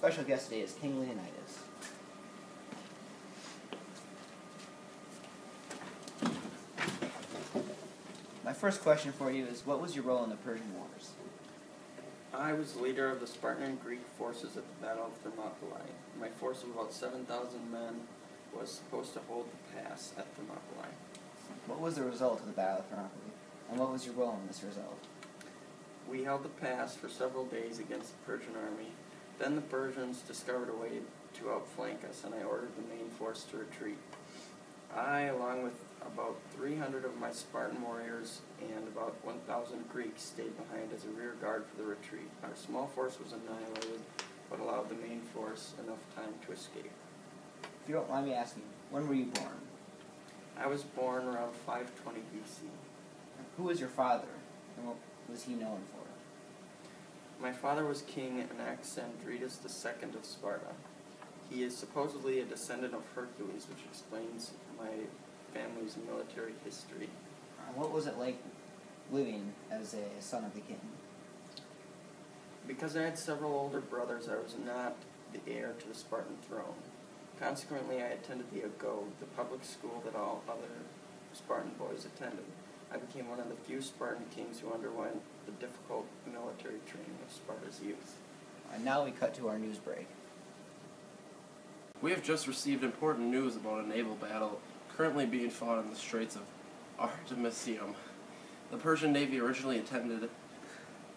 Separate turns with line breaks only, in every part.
special guest today is King Leonidas. My first question for you is, what was your role in the Persian Wars?
I was the leader of the Spartan and Greek forces at the Battle of Thermopylae. My force of about 7,000 men was supposed to hold the pass at Thermopylae.
What was the result of the Battle of Thermopylae, and what was your role in this result?
We held the pass for several days against the Persian army. Then the Persians discovered a way to outflank us, and I ordered the main force to retreat. I, along with about 300 of my Spartan warriors and about 1,000 Greeks, stayed behind as a rear guard for the retreat. Our small force was annihilated, but allowed the main force enough time to escape.
If you don't mind me asking, when were you born?
I was born around 520 BC.
Who was your father, and what was he known for?
My father was King Leonidas II of Sparta. He is supposedly a descendant of Hercules, which explains my family's military history.
What was it like living as a son of the king?
Because I had several older brothers, I was not the heir to the Spartan throne. Consequently, I attended the Agog, the public school that all other Spartan boys attended. I became one of the few Spartan kings who underwent the difficult military training of Sparta's youth.
And now we cut to our news break.
We have just received important news about a naval battle currently being fought in the Straits of Artemisium. The Persian Navy originally intended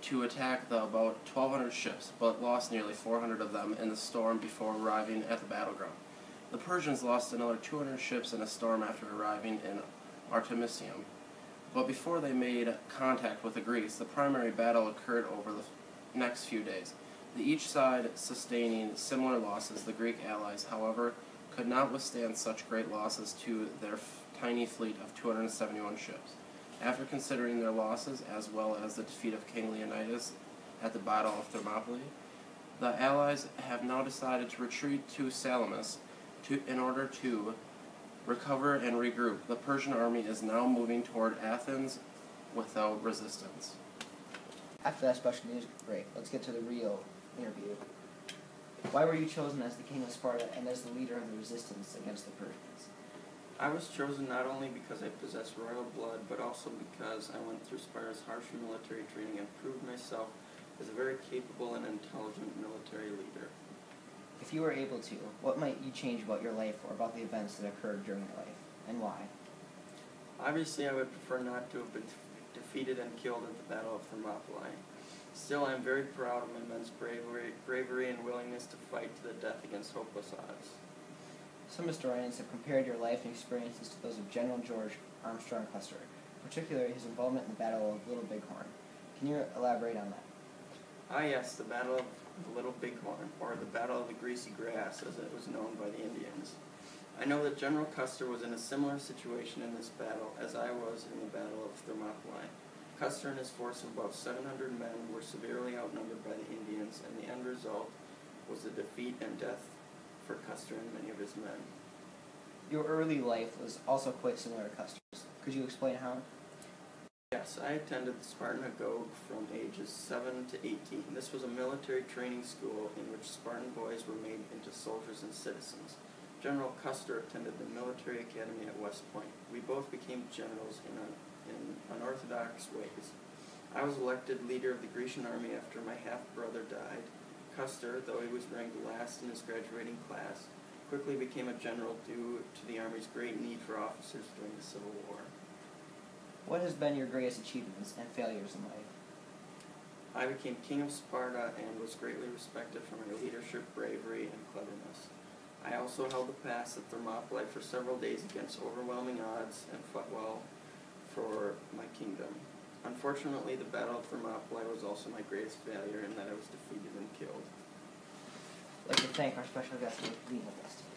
to attack the about 1,200 ships, but lost nearly 400 of them in the storm before arriving at the battleground. The Persians lost another 200 ships in a storm after arriving in Artemisium. But before they made contact with the Greeks, the primary battle occurred over the next few days. Each side sustaining similar losses. The Greek allies, however, could not withstand such great losses to their tiny fleet of 271 ships. After considering their losses, as well as the defeat of King Leonidas at the Battle of Thermopylae, the allies have now decided to retreat to Salamis in order to recover and regroup. The Persian army is now moving toward Athens without resistance.
After that special news break, let's get to the real interview. Why were you chosen as the king of Sparta and as the leader of the resistance against the Persians?
I was chosen not only because I possess royal blood, but also because I went through Sparta's harsh military training and proved myself as a very capable and intelligent military leader.
If you were able to, what might you change about your life or about the events that occurred during your life, and why?
Obviously, I would prefer not to have been defeated and killed at the Battle of Thermopylae. Still, I am very proud of my men's bravery and willingness to fight to the death against hopeless odds.
Some historians have compared your life and experiences to those of General George Armstrong Custer, particularly his involvement in the Battle of Little Bighorn. Can you elaborate on that?
Yes, the Battle of the Little Bighorn, or the Battle of the Greasy Grass, as it was known by the Indians. I know that General Custer was in a similar situation in this battle as I was in the Battle of Thermopylae. Custer and his force of about 700 men were severely outnumbered by the Indians, and the end result was the defeat and death for Custer and many of his men.
Your early life was also quite similar to Custer's. Could you explain how?
Yes, I attended the Spartan Agog from ages 7 to 18. This was a military training school in which Spartan boys were made into soldiers and citizens. General Custer attended the military academy at West Point. We both became generals in unorthodox ways. I was elected leader of the Grecian army after my half-brother died. Custer, though he was ranked last in his graduating class, quickly became a general due to the army's great need for officers during the Civil War.
What has been your greatest achievements and failures in life?
I became king of Sparta and was greatly respected for my leadership, bravery, and cleverness. I also held the pass at Thermopylae for several days against overwhelming odds and fought well for my kingdom. Unfortunately, the Battle of Thermopylae was also my greatest failure in that I was defeated and killed.
I'd like to thank our special guest for being with us today.